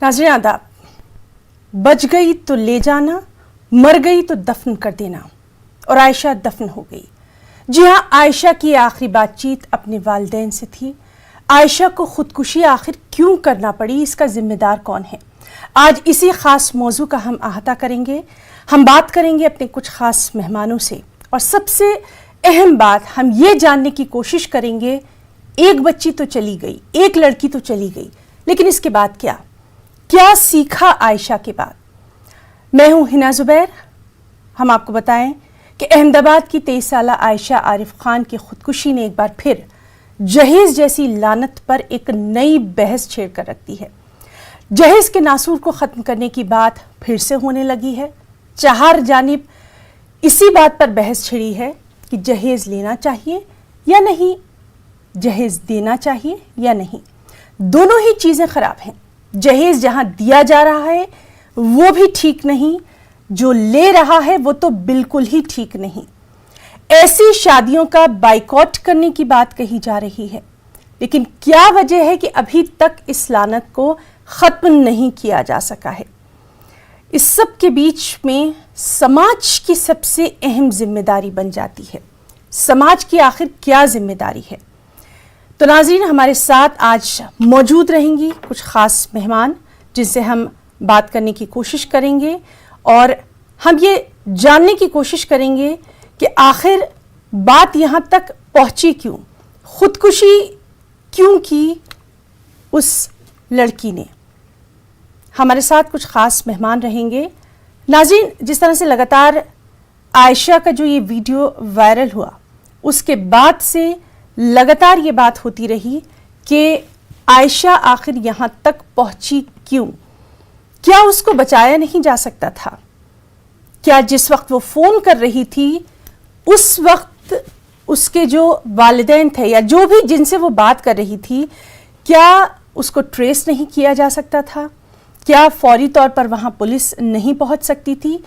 नाज़रीन आदाब। बच गई तो ले जाना, मर गई तो दफन कर देना, और आयशा दफन हो गई। जी हाँ, आयशा की आखिरी बातचीत अपने वालिदैन से थी। आयशा को खुदकुशी आखिर क्यों करना पड़ी, इसका जिम्मेदार कौन है? आज इसी खास मौजू का हम अहाता करेंगे। हम बात करेंगे अपने कुछ खास मेहमानों से, और सबसे अहम बात हम ये जानने की कोशिश करेंगे, एक बच्ची तो चली गई, एक लड़की तो चली गई, लेकिन इसके बाद क्या सीखा आयशा के बाद? मैं हूं हिना जुबैर। हम आपको बताएं कि अहमदाबाद की 23 साला आयशा आरिफ खान की खुदकुशी ने एक बार फिर जहेज जैसी लानत पर एक नई बहस छेड़ कर रख दी है। जहेज के नासूर को खत्म करने की बात फिर से होने लगी है। चार जानिब इसी बात पर बहस छिड़ी है कि जहेज लेना चाहिए या नहीं, जहेज देना चाहिए या नहीं। दोनों ही चीजें खराब हैं। जहेज जहां दिया जा रहा है वो भी ठीक नहीं, जो ले रहा है वो तो बिल्कुल ही ठीक नहीं। ऐसी शादियों का बाइकॉट करने की बात कही जा रही है, लेकिन क्या वजह है कि अभी तक इस लानत को खत्म नहीं किया जा सका है? इस सब के बीच में समाज की सबसे अहम जिम्मेदारी बन जाती है। समाज की आखिर क्या जिम्मेदारी है? तो नाज़रीन, हमारे साथ आज मौजूद रहेंगी कुछ खास मेहमान जिनसे हम बात करने की कोशिश करेंगे, और हम ये जानने की कोशिश करेंगे कि आखिर बात यहाँ तक पहुँची क्यों, खुदकुशी क्यों की उस लड़की ने। हमारे साथ कुछ खास मेहमान रहेंगे। नाज़रीन, जिस तरह से लगातार आयशा का जो ये वीडियो वायरल हुआ, उसके बाद से लगातार ये बात होती रही कि आयशा आखिर यहाँ तक पहुंची क्यों? क्या उसको बचाया नहीं जा सकता था? क्या जिस वक्त वो फोन कर रही थी उस वक्त उसके जो वालिदैन थे या जो भी जिनसे वो बात कर रही थी, क्या उसको ट्रेस नहीं किया जा सकता था? क्या फौरी तौर पर वहां पुलिस नहीं पहुंच सकती थी?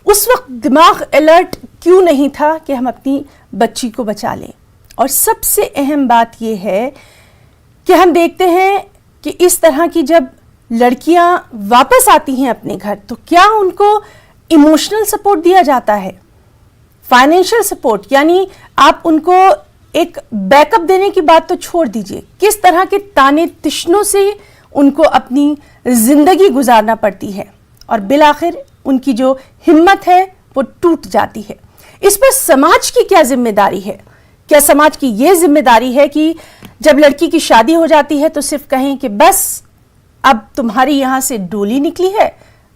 उस वक्त दिमाग अलर्ट क्यों नहीं था कि हम अपनी बच्ची को बचा लें? और सबसे अहम बात यह है कि हम देखते हैं कि इस तरह की जब लड़कियां वापस आती हैं अपने घर, तो क्या उनको इमोशनल सपोर्ट दिया जाता है, फाइनेंशियल सपोर्ट? यानी आप उनको एक बैकअप देने की बात तो छोड़ दीजिए, किस तरह के ताने तिश्नों से उनको अपनी जिंदगी गुजारना पड़ती है, और बिलाखिर उनकी जो हिम्मत है वो टूट जाती है। इस पर समाज की क्या जिम्मेदारी है? क्या समाज की ये जिम्मेदारी है कि जब लड़की की शादी हो जाती है तो सिर्फ कहें कि बस अब तुम्हारी यहां से डोली निकली है,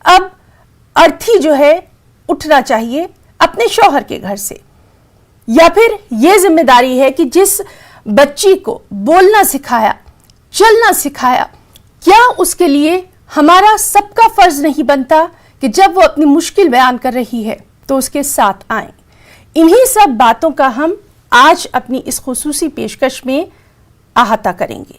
अब अर्थी जो है उठना चाहिए अपने शौहर के घर से? या फिर यह जिम्मेदारी है कि जिस बच्ची को बोलना सिखाया, चलना सिखाया, क्या उसके लिए हमारा सबका फर्ज नहीं बनता कि जब वो अपनी मुश्किल बयान कर रही है तो उसके साथ आए? इन्हीं सब बातों का हम आज अपनी इस खुसूसी पेशकश में अहाता करेंगे।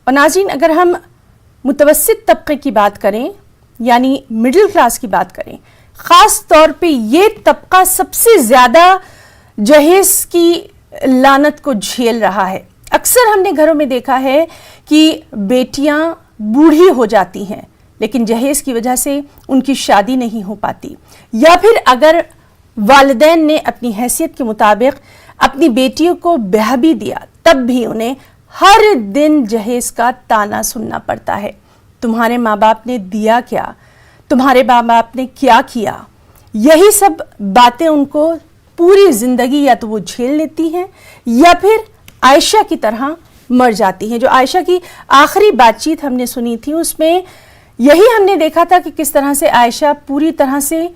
और नाज़रीन, अगर हम मुतवस्सित तबके की बात करें, यानी मिडिल क्लास की बात करें, खास तौर पे ये तबका सबसे ज्यादा जहेज की लानत को झेल रहा है। अक्सर हमने घरों में देखा है कि बेटियां बूढ़ी हो जाती हैं, लेकिन जहेज की वजह से उनकी शादी नहीं हो पाती, या फिर अगर वालिदैन ने अपनी हैसियत के मुताबिक अपनी बेटियों को ब्याह भी दिया, तब भी उन्हें हर दिन जहेज का ताना सुनना पड़ता है। तुम्हारे माँ बाप ने दिया क्या, तुम्हारे माँ बाप ने क्या किया? यही सब बातें उनको पूरी जिंदगी या तो वो झेल लेती हैं या फिर आयशा की तरह मर जाती हैं। जो आयशा की आखिरी बातचीत हमने सुनी थी, उसमें यही हमने देखा था कि किस तरह से आयशा पूरी तरह से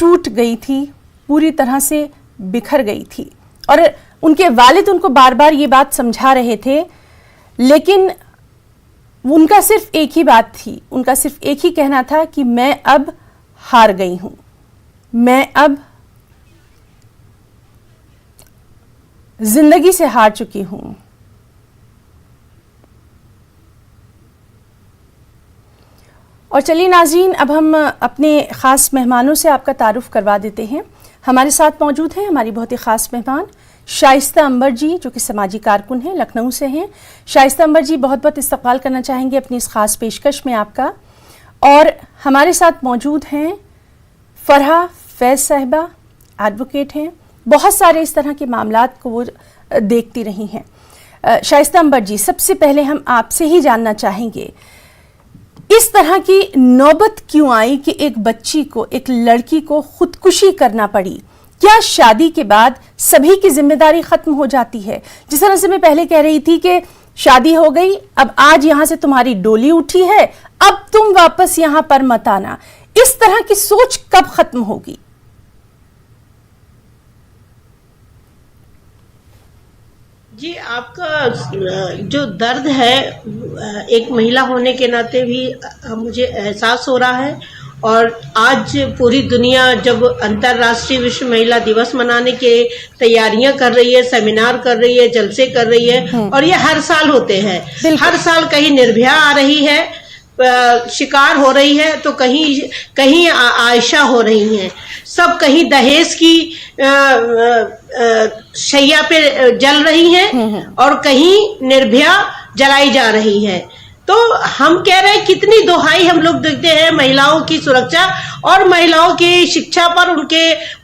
टूट गई थी, पूरी तरह से बिखर गई थी, और उनके वालिद उनको बार बार ये बात समझा रहे थे, लेकिन उनका सिर्फ एक ही बात थी, उनका सिर्फ एक ही कहना था कि मैं अब हार गई हूं, मैं अब जिंदगी से हार चुकी हूं। और चलिए नाज़रीन, अब हम अपने ख़ास मेहमानों से आपका तारुफ करवा देते हैं। हमारे साथ मौजूद हैं हमारी बहुत ही ख़ास मेहमान शाइस्ता अंबर जी, जो कि समाजी कारकुन हैं, लखनऊ से हैं। शाइस्ता अंबर जी, बहुत बहुत इस्तकबाल करना चाहेंगे अपनी इस खास पेशकश में आपका। और हमारे साथ मौजूद हैं फरहा फैज साहिबा, एडवोकेट हैं, बहुत सारे इस तरह के मामलात को वो देखती रही हैं। शाइस्ता अंबर जी, सबसे पहले हम आपसे ही जानना चाहेंगे, इस तरह की नौबत क्यों आई कि एक बच्ची को, एक लड़की को खुदकुशी करना पड़ी? क्या शादी के बाद सभी की जिम्मेदारी खत्म हो जाती है? जिस तरह से मैं पहले कह रही थी कि शादी हो गई, अब आज यहां से तुम्हारी डोली उठी है, अब तुम वापस यहां पर मत आना, इस तरह की सोच कब खत्म होगी? जी, आपका जो दर्द है एक महिला होने के नाते भी मुझे एहसास हो रहा है। और आज पूरी दुनिया जब अंतर्राष्ट्रीय विश्व महिला दिवस मनाने के तैयारियां कर रही है, सेमिनार कर रही है, जलसे कर रही है, और ये हर साल होते हैं। हर साल कहीं निर्भया आ रही है, शिकार हो रही है, तो कहीं कहीं आयशा हो रही हैं। सब कहीं दहेज की शैया पे जल रही हैं और कहीं निर्भया जलाई जा रही है। तो हम कह रहे हैं, कितनी दोहाई हम लोग देखते हैं महिलाओं की सुरक्षा और महिलाओं की शिक्षा पर,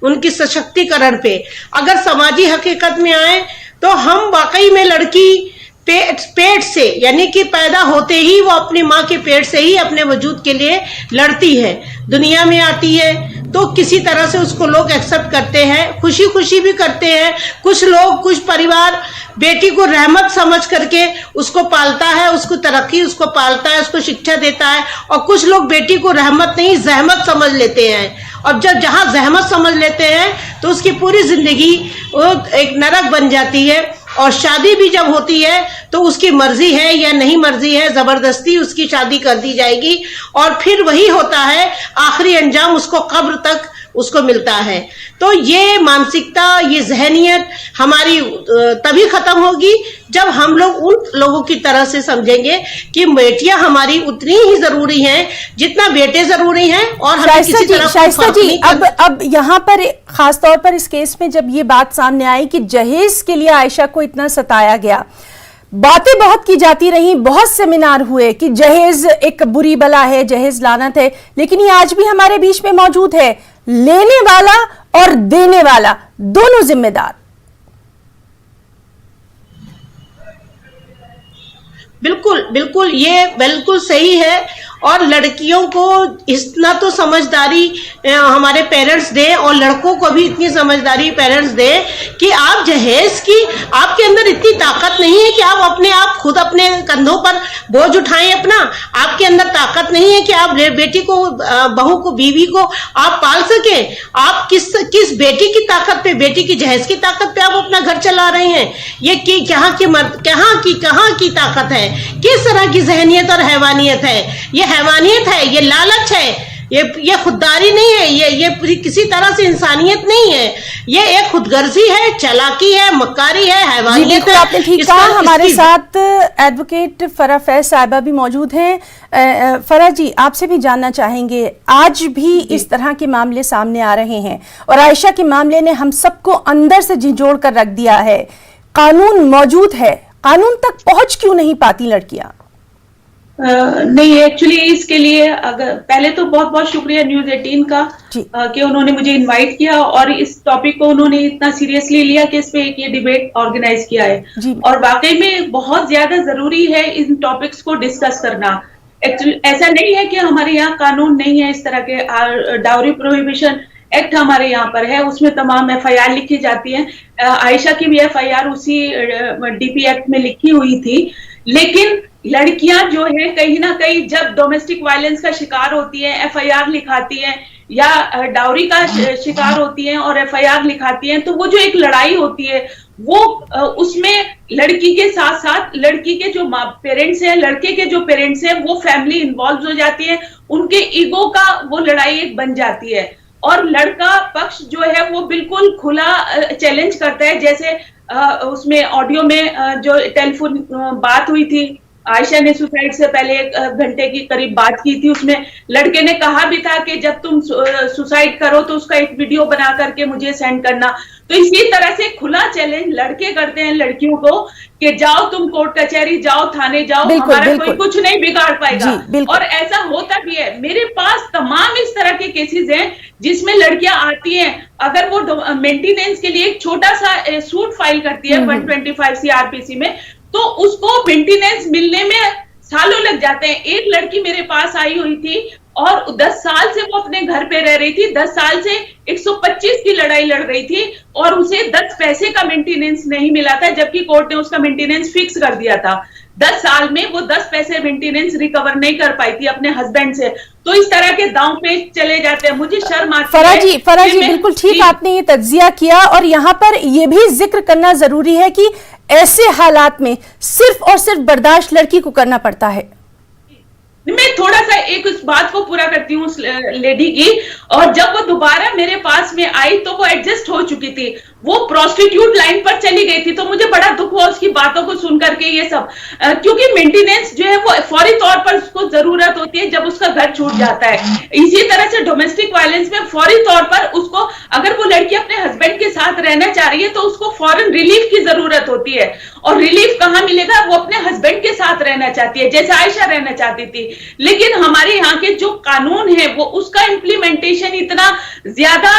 उनकी सशक्तिकरण पे। अगर समाजी हकीकत में आए तो हम वाकई में लड़की पेट से, यानी कि पैदा होते ही वो अपनी माँ के पेट से ही अपने वजूद के लिए लड़ती है, दुनिया में आती है, तो किसी तरह से उसको लोग एक्सेप्ट करते हैं, खुशी खुशी भी करते हैं। कुछ लोग, कुछ परिवार बेटी को रहमत समझ करके उसको पालता है, उसको तरक्की, उसको पालता है, उसको शिक्षा देता है। और कुछ लोग बेटी को रहमत नहीं, जहमत समझ लेते हैं। और जब जहां जहमत समझ लेते हैं तो उसकी पूरी जिंदगी वो एक नरक बन जाती है। और शादी भी जब होती है तो उसकी मर्जी है या नहीं मर्जी है, जबरदस्ती उसकी शादी कर दी जाएगी। और फिर वही होता है, आखिरी अंजाम उसको कब्र तक उसको मिलता है। तो ये मानसिकता, ये जहनियत हमारी तभी खत्म होगी जब हम लोग उन लोगों की तरह से समझेंगे कि बेटियां हमारी उतनी ही जरूरी हैं जितना बेटे जरूरी हैं। और हमें किसी तरह शाइस्ता जी, अब यहाँ पर खास तौर पर इस केस में जब ये बात सामने आई कि जहेज के लिए आयशा को इतना सताया गया, बातें बहुत की जाती रही, बहुत सेमिनार हुए कि जहेज एक बुरी बला है, जहेज लानत है, लेकिन ये आज भी हमारे बीच में मौजूद है। लेने वाला और देने वाला दोनों जिम्मेदार। बिल्कुल बिल्कुल, ये बिल्कुल सही है। और लड़कियों को इतना तो समझदारी हमारे पेरेंट्स दें, और लड़कों को भी इतनी समझदारी पेरेंट्स दें कि आप जहेज की, आपके अंदर इतनी ताकत नहीं है कि आप अपने आप खुद अपने कंधों पर बोझ उठाएं अपना। आपके अंदर ताकत नहीं है कि आप बेटी को, बहू को, बीवी को आप पाल सकें। आप किस बेटी की ताकत पे, बेटी की जहेज की ताकत पे आप अपना घर चला रहे हैं? ये कहाँ की ताकत है? किस तरह की जहनियत और हैवानियत है? ये हैवानियत है, ये लालच है, ये खुददारी नहीं है, ये किसी तरह से इंसानियत नहीं है। ये एक खुदगर्जी है, चालाकी है, मक्कारी है, हैवानियत है। आपने ठीक कहा। हमारे साथ एडवोकेट फरहा फैज साहिबा भी मौजूद हैं। फरहा जी, आपसे भी जानना चाहेंगे, आज भी इस तरह के मामले सामने आ रहे हैं और आयशा के मामले ने हम सबको अंदर से झिझोड़ कर रख दिया है। कानून मौजूद है, कानून तक पहुंच क्यों नहीं पाती लड़कियां? नहीं, एक्चुअली इसके लिए अगर पहले तो बहुत बहुत शुक्रिया न्यूज़ 18 का कि उन्होंने मुझे इनवाइट किया और इस टॉपिक को उन्होंने इतना सीरियसली लिया कि इस पे एक ये डिबेट ऑर्गेनाइज किया है। और वाकई में बहुत ज्यादा जरूरी है इन टॉपिक्स को डिस्कस करना। एक्चुअली ऐसा नहीं है कि हमारे यहाँ कानून नहीं है इस तरह के। डाउरी प्रोहिबिशन एक्ट हमारे यहाँ पर है, उसमें तमाम FIR लिखी जाती है। आयशा की भी FIR उसी DP एक्ट में लिखी हुई थी। लेकिन लड़कियां जो है कहीं ना कहीं जब डोमेस्टिक वायलेंस का शिकार होती है, FIR लिखाती हैं, या डाउरी का शिकार होती हैं और FIR लिखाती हैं, तो वो जो एक लड़ाई होती है वो उसमें लड़की के साथ साथ लड़की के जो पेरेंट्स हैं, लड़के के जो पेरेंट्स हैं, वो फैमिली इन्वॉल्व हो जाती है। उनके ईगो का वो लड़ाई एक बन जाती है और लड़का पक्ष जो है वो बिल्कुल खुला चैलेंज करता है। जैसे उसमें ऑडियो में जो टेलीफोन बात हुई थी, आयशा ने सुसाइड से पहले 1 घंटे की करीब बात की थी, उसमें लड़के ने कहा भी था कि जब तुम सुसाइड करो तो उसका एक वीडियो बना करके मुझे सेंड करना। तो इसी तरह से खुला चैलेंज लड़के करते हैं लड़कियों को कि जाओ तुम कोर्ट कचहरी जाओ, थाने जाओ, हमारा कोई कुछ नहीं बिगाड़ पाएगा। और ऐसा होता भी है। मेरे पास तमाम इस तरह के केसेस हैं जिसमें लड़कियां आती हैं, अगर वो मेंटेनेंस के लिए एक छोटा सा सूट फाइल करती है 125 CRPC में, तो उसको मेंटेनेंस मिलने में सालों लग जाते हैं। एक लड़की मेरे पास आई हुई थी और 10 साल से वो अपने घर पे रह रही थी, 10 साल से 125 की लड़ाई लड़ रही थी और उसे 10 पैसे का मेंटेनेंस नहीं मिला था, जबकि कोर्ट ने उसका मेंटेनेंस फिक्स कर दिया था। 10 साल में वो 10 पैसे मेंटेनेंस रिकवर नहीं कर पाई थी अपने हस्बैंड से। तो इस तरह के दांव पे चले जाते हैं। मुझे शर्म आती है। फराह जी बिल्कुल ठीक आपने ये तज्जिया किया, और यहाँ पर ये भी जिक्र करना जरूरी है कि ऐसे हालात में सिर्फ और सिर्फ बर्दाश्त लड़की को करना पड़ता है। मैं थोड़ा सा एक उस बात को पूरा करती हूँ उस लेडी की। और जब वो दोबारा मेरे पास में आई तो वो एडजस्ट हो चुकी थी, वो प्रोस्टिट्यूट लाइन पर चली गई थी। तो मुझे बड़ा दुख हुआ उसकी बातों को सुन करके ये सब, क्योंकि मेंटेनेंस जो है वो फौरी तौर पर उसको जरूरत होती है जब उसका घर छूट जाता है। इसी तरह से डोमेस्टिक वायलेंस में फौरी तौर पर उसको, अगर वो लड़की अपने हस्बैंड के साथ रहना चाह रही है तो उसको फौरन रिलीफ की जरूरत होती है। और रिलीफ कहाँ मिलेगा? वो अपने हस्बैंड के साथ रहना चाहती है, जैसे आयशा रहना चाहती थी। लेकिन हमारे यहाँ के जो कानून है वो उसका इम्प्लीमेंटेशन इतना ज्यादा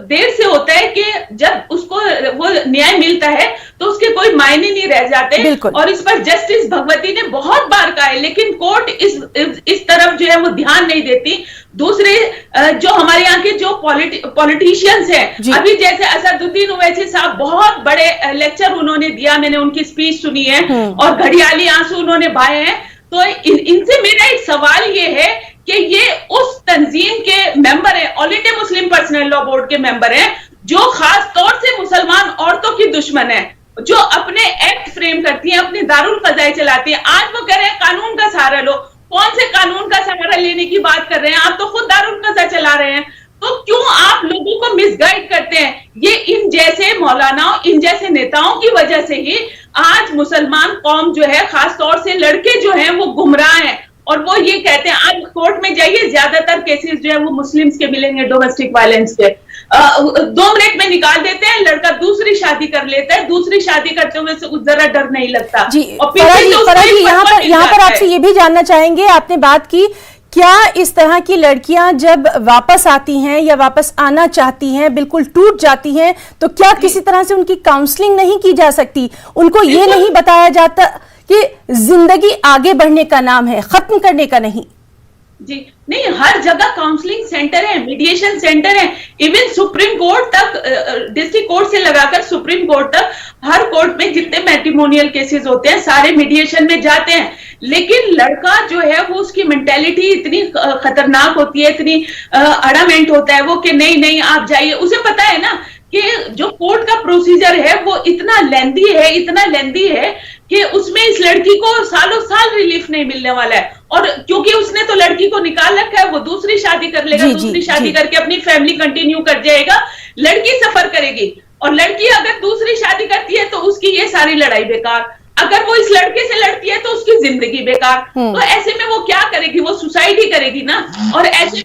देर से होता है कि जब उसको वो न्याय मिलता है तो उसके कोई मायने नहीं रह जाते। और इस पर जस्टिस भगवती ने बहुत बार कहा है, लेकिन कोर्ट इस तरफ जो है वो ध्यान नहीं देती। दूसरे जो हमारे यहाँ के जो पॉलिटिशियंस हैं, अभी जैसे असदुद्दीन ओवैसी साहब, बहुत बड़े लेक्चर उन्होंने दिया, मैंने उनकी स्पीच सुनी है और घड़ियाली आंसू उन्होंने बहाए हैं। तो इनसे मेरा एक सवाल ये है कि ये उस तंजीम के मेंबर हैं, all India Muslim personal law board के मेंबर हैं, जो खास तौर से मुसलमान औरतों की दुश्मन है, जो अपने एक्ट फ्रेम करती हैं, अपने दारुल क़ज़ाए चलाती हैं। आज वो कह रहे हैं कानून का सहारा लो। कौन से कानून का सहारा लेने की बात कर रहे हैं? आप तो खुद दारुल क़ज़ा चला रहे हैं। तो क्यों आप लोगों को मिसगाइड करते हैं? ये इन जैसे मौलानाओं, इन जैसे नेताओं की वजह से ही आज मुसलमान कौम जो है, खास तौर से लड़के जो हैं वो गुमराह हैं। और वो ये कहते हैं, आज कोर्ट में जाइए, ज्यादातर केसेस जो है वो मुस्लिम्स के मिलेंगे डोमेस्टिक वायलेंस के। 2 मिनट में निकाल देते हैं, लड़का दूसरी शादी कर लेता है, दूसरी शादी करते हुए से जरा डर नहीं लगता। जी, फराह जी यहाँ पर आपसे ये भी जानना चाहेंगे, आपने बात की, क्या इस तरह की लड़कियां जब वापस आती हैं या वापस आना चाहती हैं, बिल्कुल टूट जाती हैं, तो क्या किसी तरह से उनकी काउंसलिंग नहीं की जा सकती? उनको ये नहीं बताया जाता कि जिंदगी आगे बढ़ने का नाम है, खत्म करने का नहीं? जी नहीं, हर जगह काउंसलिंग सेंटर है, मीडिएशन सेंटर है। इवन सुप्रीम कोर्ट तक, डिस्ट्रिक्ट कोर्ट से लगाकर सुप्रीम कोर्ट तक, हर कोर्ट में जितने मैट्रिमोनियल केसेस होते हैं सारे मीडिएशन में जाते हैं। लेकिन लड़का जो है वो, उसकी मेंटेलिटी इतनी खतरनाक होती है, इतनी अड़ामेंट होता है वो कि नहीं नहीं आप जाइए। उसे पता है ना कि जो कोर्ट का प्रोसीजर है वो इतना लेंदी है, इतना लेंदी है कि उसमें इस लड़की को सालों साल रिलीफ नहीं मिलने वाला है। और क्योंकि उसने तो लड़की को निकाल रखा है, वो दूसरी शादी कर लेगा, दूसरी शादी करके अपनी फैमिली कंटिन्यू कर जाएगा, लड़की सफर करेगी। और लड़की अगर दूसरी शादी करती है तो उसकी ये सारी लड़ाई बेकार। अगर वो इस लड़के से लड़ती है तो उसकी जिंदगी बेकार। तो ऐसे में वो क्या करेगी? वो सुसाइड ही करेगी ना। और ऐसे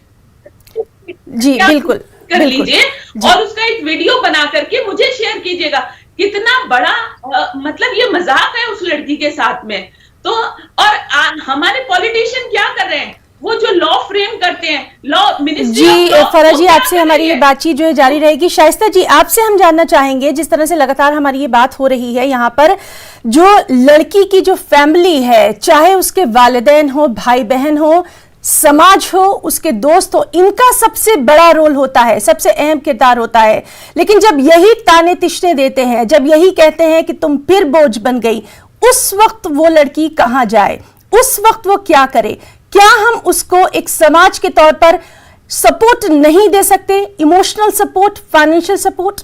जी बिल्कुल कर लीजिए और उसका एक वीडियो बना करके मुझे शेयर कीजिएगा। कितना बड़ा मतलब ये मजाक है उस लड़की के साथ में। तो और हमारे पॉलिटिशियन क्या कर रहे हैं? वो जो लॉ फ्रेम करते हैं, लॉ मिनिस्ट्री। जी फराह जी, आपसे हमारी ये बातचीत जो है जारी रहेगी। शाइस्ता जी, आपसे हम जानना चाहेंगे, जिस तरह से लगातार हमारी ये बात हो रही है, यहाँ पर जो लड़की की जो फैमिली है, चाहे उसके वालिदैन हो, भाई बहन हो, समाज हो, उसके दोस्त हो, इनका सबसे बड़ा रोल होता है, सबसे अहम किरदार होता है। लेकिन जब यही ताने तिश्ने देते हैं, जब यही कहते हैं कि तुम फिर बोझ बन गई, उस वक्त वो लड़की कहां जाए? उस वक्त वो क्या करे? क्या हम उसको एक समाज के तौर पर सपोर्ट नहीं दे सकते? Emotional support, financial support?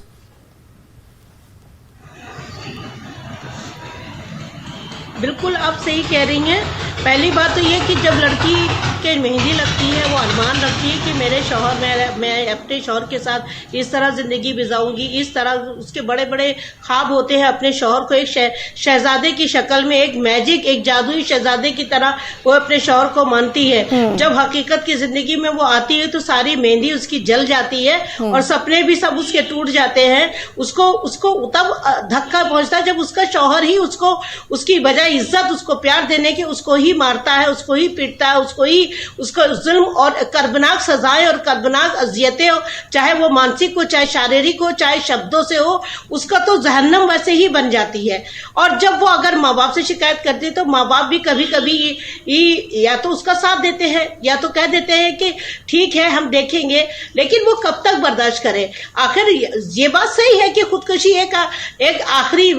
बिल्कुल आप सही कह रही हैं। पहली बात तो ये कि जब लड़की के मेहंदी लगती है वो अरमान रखती है कि मेरे शौहर मैं अपने शौहर के साथ इस तरह जिंदगी बिताऊंगी, इस तरह उसके बड़े बड़े ख्वाब होते हैं अपने शौहर को एक शहजादे की शक्ल में, एक मैजिक, एक जादुई शहजादे की तरह वो अपने शौहर को मानती है। जब हकीकत की जिंदगी में वो आती है तो सारी मेहंदी उसकी जल जाती है और सपने भी सब उसके टूट जाते हैं। उसको तब धक्का पहुंचता है जब उसका शौहर ही उसको उसकी बजाय इज्जत, उसको प्यार देने के उसको ही मारता है, उसको ही पीटता है, उसको जुल्म और कर्बनाक सजाएं और कर्बनाक अजियतें हो, चाहे वो मानसिक हो, चाहे शारीरिक हो, चाहे शब्दों से हो, उसका तो जहन्नम वैसे ही बन जाती है। और जब वो अगर माँ बाप से शिकायत करती है तो माँ बाप भी कभी कभी या तो उसका साथ देते हैं या तो कह देते हैं कि ठीक है हम देखेंगे, लेकिन वो कब तक बर्दाश्त करे। आखिर ये बात सही है कि खुदकुशी एक आखिरी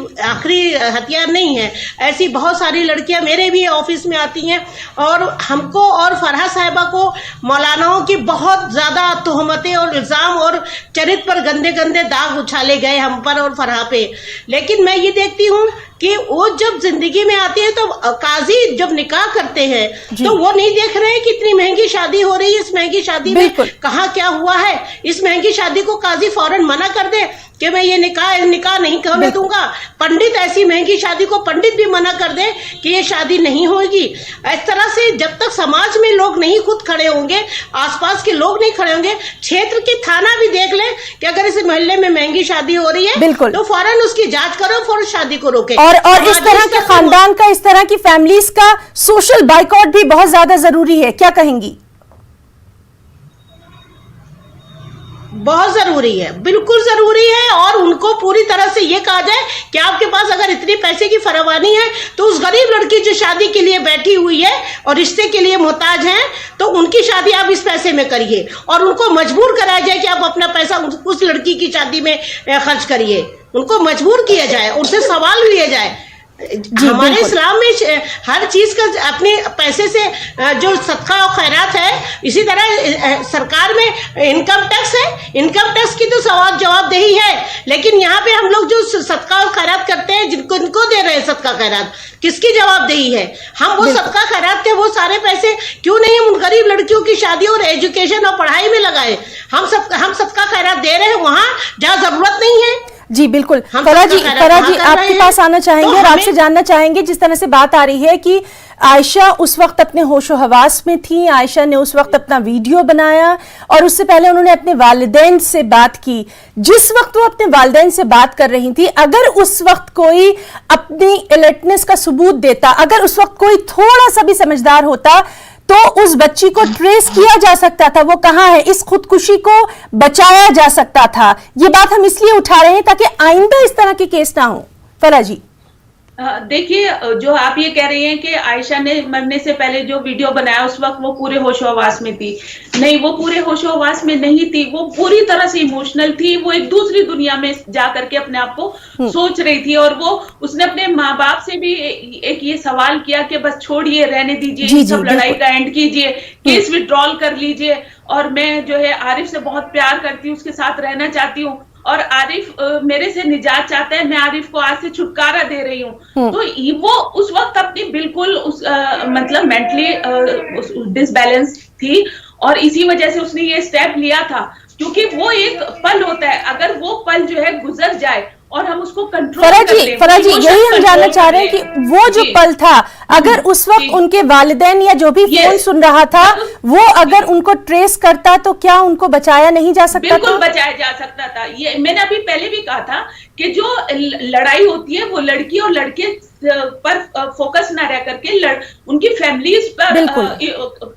हथियार नहीं है। ऐसी बहुत सारी लड़कियां मेरे भी ऑफिस में आती हैं और हमको और फरहा साहिबा को मौलानाओं की बहुत ज्यादा तोहमतें और इल्जाम और चरित्र पर गंदे गंदे दाग उछाले गए हम पर और फरहा पे। लेकिन मैं ये देखती हूँ कि वो जब जिंदगी में आती है तो काजी जब निकाह करते हैं तो वो नहीं देख रहे हैं कि इतनी महंगी शादी हो रही है, इस महंगी शादी में कहाँ क्या हुआ है। इस महंगी शादी को काजी फौरन मना कर दे कि मैं ये निकाह नहीं करने दूंगा। पंडित ऐसी महंगी शादी को पंडित भी मना कर दे कि ये शादी नहीं होगी। इस तरह से जब तक समाज में लोग नहीं खुद खड़े होंगे, आसपास के लोग नहीं खड़े होंगे, क्षेत्र की थाना भी देख ले कि अगर इस मोहल्ले में महंगी शादी हो रही है तो फौरन उसकी जांच करो, फौरन शादी को रोके। और इस तरह के खानदान का, इस तरह की फैमिलीज का सोशल बाइकआउट भी बहुत ज्यादा जरूरी है, क्या कहेंगी? बहुत जरूरी है, बिल्कुल जरूरी है। और उनको पूरी तरह से ये कहा जाए कि आपके पास अगर इतनी पैसे की फरावानी है तो उस गरीब लड़की जो शादी के लिए बैठी हुई है और रिश्ते के लिए मोहताज है तो उनकी शादी आप इस पैसे में करिए और उनको मजबूर कराया जाए कि आप अपना पैसा उस लड़की की शादी में खर्च करिए। उनको मजबूर किया जाए, उनसे सवाल लिए जाए। हमारे इस्लाम में हर चीज का अपने पैसे से जो सदका और खैरात है, इसी तरह सरकार में इनकम टैक्स है, इनकम टैक्स की तो सवाल जवाबदेही है। लेकिन यहाँ पे हम लोग जो सदका और खैरात करते हैं, जिनको दे रहे हैं सदका खैरात, किसकी जवाबदेही है? हम वो सदका खैरात के वो सारे पैसे क्यों नहीं हम उन गरीब लड़कियों की शादी और एजुकेशन और पढ़ाई में लगाए? हम सदका खैरात दे रहे हैं वहां जहाँ जरूरत नहीं है। जी बिल्कुल। फरहा जी आपके पास आना चाहेंगे और आपसे जानना चाहेंगे, जिस तरह से बात आ रही है कि आयशा उस वक्त अपने होशो हवास में थी, आयशा ने उस वक्त अपना वीडियो बनाया और उससे पहले उन्होंने अपने वालिदैन से बात की। जिस वक्त वो अपने वालिदैन से बात कर रही थी, अगर उस वक्त कोई अपनी अलर्टनेस का सबूत देता, अगर उस वक्त कोई थोड़ा सा भी समझदार होता तो उस बच्ची को ट्रेस किया जा सकता था, वो कहाँ है, इस खुदकुशी को बचाया जा सकता था। ये बात हम इसलिए उठा रहे हैं ताकि आइंदा इस तरह के केस ना हो। फरहा जी देखिए, जो आप ये कह रही हैं कि आयशा ने मरने से पहले जो वीडियो बनाया उस वक्त वो पूरे होशो हवास में थी, नहीं, वो पूरे होशो हवास में नहीं थी। वो पूरी तरह से इमोशनल थी। वो एक दूसरी दुनिया में जा करके अपने आप को सोच रही थी और वो उसने अपने माँ बाप से भी एक ये सवाल किया कि बस छोड़िए, रहने दीजिए, सब लड़ाई का एंड कीजिए, केस विड्रॉल कर लीजिए और मैं जो है आरिफ से बहुत प्यार करती हूँ, उसके साथ रहना चाहती हूँ और आरिफ मेरे से निजात चाहता है, मैं आरिफ को आज से छुटकारा दे रही हूँ। तो वो उस वक्त अपनी बिल्कुल मतलब मेंटली डिसबैलेंस थी और इसी वजह से उसने ये स्टेप लिया था, क्योंकि वो एक पल होता है, अगर वो पल जो है गुजर जाए और हम उसको कंट्रोल फरहा जी यही हम जानना चाह रहे हैं कि वो जो पल था, अगर उस वक्त उनके वालिदैन या जो भी फोन सुन रहा था वो अगर उनको ट्रेस करता तो क्या उनको बचाया नहीं जा सकता? बिल्कुल बचाया जा सकता था। ये मैंने अभी पहले भी कहा था कि जो लड़ाई होती है वो लड़की और लड़के पर फोकस ना रह करके उनकी फैमिलीज पर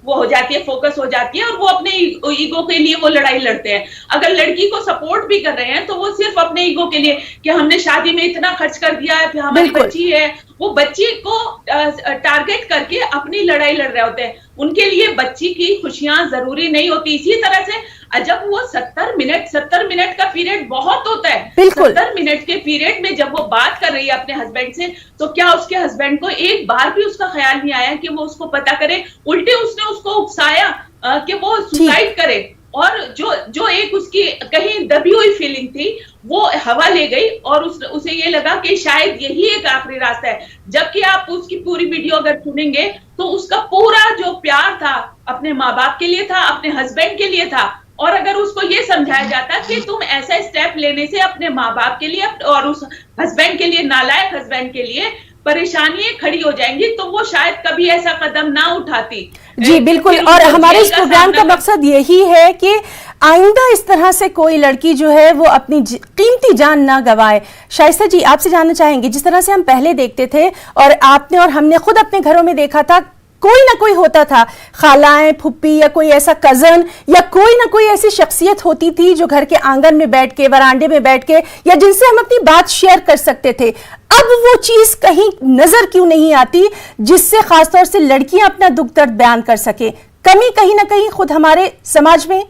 वो हो जाती है, फोकस हो जाती है और वो अपने ईगो के लिए वो लड़ाई लड़ते हैं। अगर लड़की को सपोर्ट भी कर रहे हैं तो वो सिर्फ अपने ईगो के लिए कि हमने शादी में इतना खर्च कर दिया है, फिर हमारी बच्ची है, वो बच्ची को टारगेट करके अपनी लड़ाई लड़ रहे होते हैं। उनके लिए बच्ची की खुशियां जरूरी नहीं होती। इसी तरह से जब वो 70 मिनट का पीरियड बहुत होता है, 70 मिनट के पीरियड में जब वो बात कर रही है अपने हस्बैंड से, तो क्या उसके हस्बैंड को एक बार भी उसका ख्याल नहीं आया कि वो उसको पता करे? उल्टे उसने उसको उकसाया कि वो सुसाइड करे और जो एक उसकी कहीं दबी हुई फीलिंग थी वो हवा ले गई और उसे ये लगा कि शायद यही एक आखिरी रास्ता है। जबकि आप उसकी पूरी वीडियो अगर सुनेंगे तो उसका पूरा जो प्यार था अपने माँ बाप के लिए था, अपने हस्बैंड के लिए था। और अगर उसको ये समझाया जाता कि तुम ऐसा स्टेप लेने से अपने माँ बाप के लिए और उस हस्बैंड के लिए, नालायक हस्बैंड के लिए परेशानियां खड़ी हो जाएंगी, तो वो शायद कभी ऐसा कदम ना उठाती। जी बिल्कुल। और हमारे इस प्रोग्राम का मकसद यही है कि आइंदा इस तरह से कोई लड़की जो है वो अपनी कीमती जान ना गवाए। शाइस्ता जी, आपसे जानना चाहेंगे, जिस तरह से हम पहले देखते थे और आपने और हमने खुद अपने घरों में देखा था, कोई ना कोई होता था, खालाएं, फुप्पी या कोई ऐसा कजन या कोई ना कोई ऐसी शख्सियत होती थी जो घर के आंगन में बैठ के, वरांडे में बैठ के, या जिनसे हम अपनी बात शेयर कर सकते थे। अब वो चीज कहीं नजर क्यों नहीं आती जिससे खासतौर से लड़कियां अपना दुख दर्द बयान कर सके? कमी कहीं ना कहीं खुद हमारे समाज में।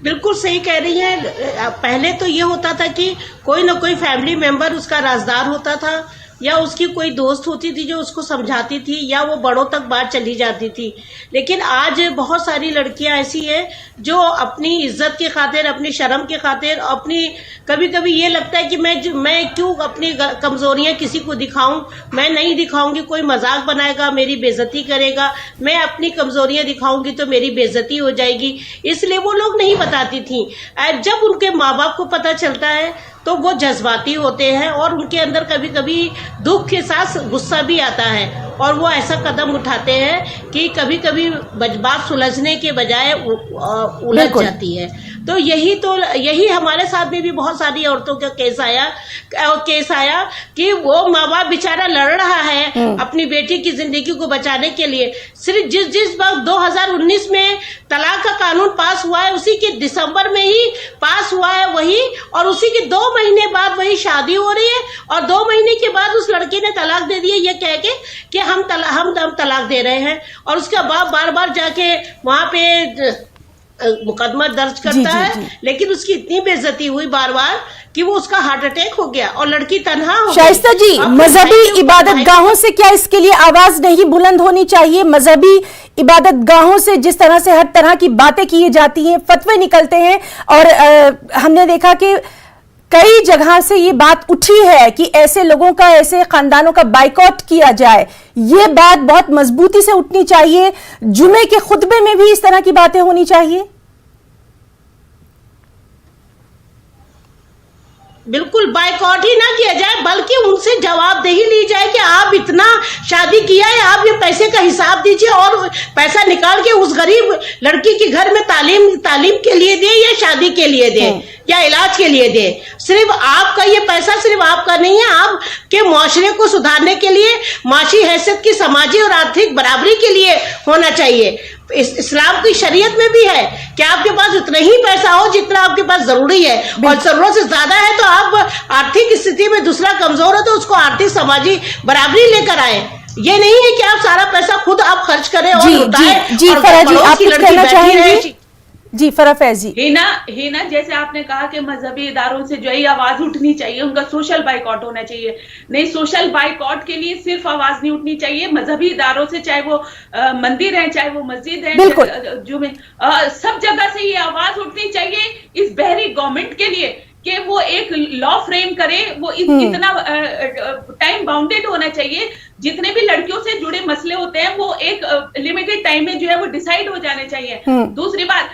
बिल्कुल सही कह रही हैं। पहले तो ये होता था कि कोई ना कोई फैमिली मेंबर उसका राजदार होता था, या उसकी कोई दोस्त होती थी जो उसको समझाती थी, या वो बड़ों तक बात चली जाती थी। लेकिन आज बहुत सारी लड़कियां ऐसी हैं जो अपनी इज्जत की खातिर, अपनी शर्म की खातिर, अपनी कभी कभी ये लगता है कि मैं क्यों अपनी कमजोरियां किसी को दिखाऊं, मैं नहीं दिखाऊंगी, कोई मजाक बनाएगा, मेरी बेइज्जती करेगा, मैं अपनी कमजोरियां दिखाऊंगी तो मेरी बेइज्जती हो जाएगी, इसलिए वो लोग नहीं बताती थी। जब उनके माँ बाप को पता चलता है तो वो जज्बाती होते हैं और उनके अंदर कभी कभी दुख के साथ गुस्सा भी आता है, और वो ऐसा कदम उठाते हैं कि कभी कभी बात सुलझने के बजाय उलझ जाती है। तो यही हमारे साथ में भी बहुत सारी औरतों का केस आया कि वो माँ बाप बेचारा लड़ रहा है अपनी बेटी की जिंदगी को बचाने के लिए। सिर्फ जिस वक्त 2019 में तलाक का कानून पास हुआ है, उसी के दिसंबर में ही पास हुआ है वही, और उसी के 2 महीने बाद वही शादी हो रही है, और 2 महीने के बाद उस लड़के ने तलाक दे दिया ये कह के कि हम तलाक दे रहे हैं। और उसका बाप बार बार जाके वहां पे मुकदमा दर्ज करता है, लेकिन उसकी इतनी बेइज्जती हुई बार बार कि वो उसका हार्ट अटैक हो गया और लड़की तन्हा हो गई। शाइस्ता जी, मजहबी इबादत गाहों से क्या इसके लिए आवाज नहीं बुलंद होनी चाहिए? मजहबी इबादत गाहों से जिस तरह से हर तरह की बातें की जाती हैं, फतवे निकलते हैं, और हमने देखा कि कई जगह से ये बात उठी है कि ऐसे लोगों का, ऐसे खानदानों का बाइकआउट किया जाए। ये बात बहुत मजबूती से उठनी चाहिए। जुमे के खुतबे में भी इस तरह की बातें होनी चाहिए। बिल्कुल बाइकआउट ही ना किया जाए, बल्कि उनसे जवाबदेही ली जाए कि आप इतना शादी किया है, आप ये पैसे का हिसाब दीजिए और पैसा निकाल के उस गरीब लड़की के घर में तालीम के लिए दे, या शादी के लिए दे, या इलाज के लिए दे। सिर्फ आपका ये पैसा सिर्फ आपका नहीं है, आपके मुआशरे को सुधारने के लिए, माशी हैसियत की सामाजिक और आर्थिक बराबरी के लिए होना चाहिए। इस्लाम की शरीयत में भी है कि आपके पास उतना ही पैसा हो जितना आपके पास जरूरी है, और जरूरत से ज्यादा है तो आप आर्थिक स्थिति में दूसरा कमजोर है तो उसको आर्थिक सामाजिक बराबरी लेकर आए। ये नहीं है कि आप सारा पैसा खुद आप खर्च करें और लुटाएं। जी फराह जी, आप कुछ कहना चाहेंगे? जी फराह फैजी। हिना, जैसे आपने कहा कि मजहबी इदारों से जो है आवाज उठनी चाहिए, उनका सोशल बाइकआउट होना चाहिए। नहीं, सोशल बाइकआउट के लिए सिर्फ आवाज नहीं उठनी चाहिए, मजहबी इदारों से, चाहे वो मंदिर है, चाहे वो मस्जिद है, जुमे, सब जगह से ये आवाज उठनी चाहिए इस बहरी गवर्नमेंट के लिए कि वो एक लॉ फ्रेम करे। वो इतना टाइम बाउंडेड होना चाहिए, जितने भी लड़कियों से जुड़े मसले होते हैं वो एक लिमिटेड टाइम में जो है वो डिसाइड हो जाने चाहिए। दूसरी बात,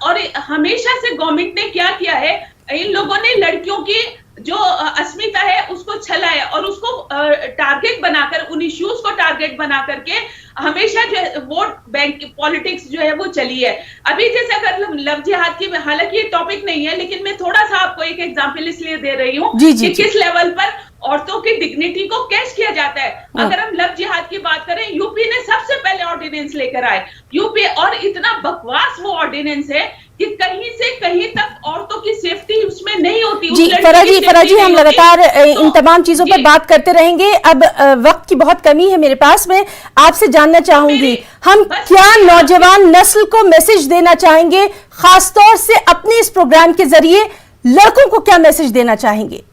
और हमेशा से गवर्नमेंट ने क्या किया है, इन लोगों ने लड़कियों की जो अस्मिता है उसको छलाया और उसको टारगेट बनाकर, उन इश्यूज को टारगेट बना करके हमेशा जो है वोट बैंक पॉलिटिक्स जो है वो चली है। अभी जैसे अगर लव जिहाद की, हालांकि ये टॉपिक नहीं है, लेकिन मैं थोड़ा सा आपको एक एग्जांपल इसलिए दे रही हूँ कि किस लेवल पर औरतों की डिग्निटी को कैच किया जाता है। अगर हम लव जिहाद की बात करें, यूपी ने सबसे पहले ऑर्डिनेंस लेकर आए यूपी, और इतना बकवास वो ऑर्डिनेंस है कि कहीं से कहीं तक औरतों की सेफ्टी उसमें नहीं होती। जी फराह जी, हम लगातार इन तमाम चीजों पर बात करते रहेंगे। अब वक्त की बहुत कमी है मेरे पास में, आपसे जानना चाहूंगी, हम क्या नौजवान नस्ल को मैसेज देना चाहेंगे, खासतौर से अपने इस प्रोग्राम के जरिए लड़कों को क्या मैसेज देना चाहेंगे?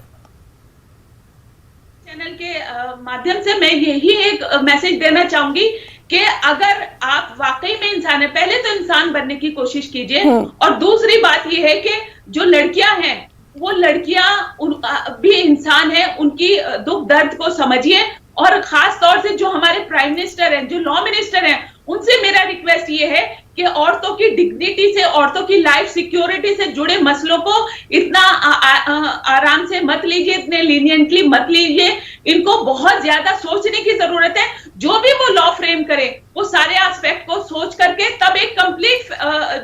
चैनल के माध्यम से मैं यही एक मैसेज देना चाहूंगी कि अगर आप वाकई में इंसान है, पहले तो इंसान बनने की कोशिश कीजिए, और दूसरी बात यह है कि जो लड़कियां हैं वो लड़कियां भी इंसान है, उनकी दुख दर्द को समझिए। और खास तौर से जो हमारे प्राइम मिनिस्टर हैं, जो लॉ मिनिस्टर हैं, उनसे मेरा रिक्वेस्ट ये है कि औरतों की डिग्निटी से, औरतों की लाइफ सिक्योरिटी से जुड़े मसलों को इतना आराम से मत लीजिए, इतने लीनियंटली मत लीजिए। इनको बहुत ज्यादा सोचने की जरूरत है। जो भी वो लॉ फ्रेम करे वो सारे एस्पेक्ट को सोच करके तब एक कंप्लीट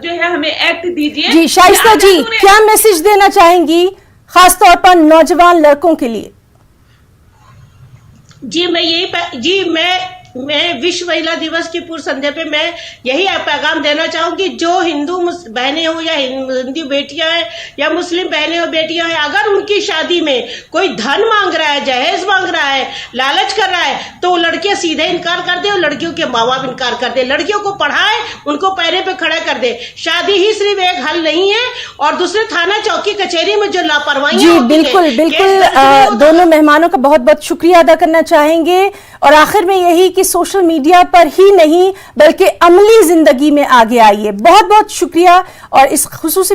जो है हमें एक्ट दीजिए। जी शाइस्ता जी, क्या मैसेज देना चाहेंगी खासतौर पर नौजवान लड़कों के लिए? जी मैं विश्व महिला दिवस की पूर्व संध्या पे मैं यही पैगाम देना चाहूंगी, जो हिंदू बहनें हो या हिंदू बेटियां हैं या मुस्लिम बहनें हो बेटियां हैं, अगर उनकी शादी में कोई धन मांग रहा है, जहेज मांग रहा है, लालच कर रहा है, तो लड़कियां सीधे इनकार कर दे और लड़कियों के माँ बाप इनकार कर दे। लड़कियों को पढ़ाए, उनको पैरे पे खड़ा कर दे। शादी ही सिर्फ एक हल नहीं है। और दूसरे थाना चौकी कचहरी में जो लापरवाही, जी बिल्कुल बिल्कुल, दोनों मेहमानों का बहुत बहुत शुक्रिया अदा करना चाहेंगे। और आखिर में यही कि सोशल मीडिया पर ही नहीं बल्कि अमली जिंदगी में आगे आइए। बहुत बहुत शुक्रिया। और इस खुसूसी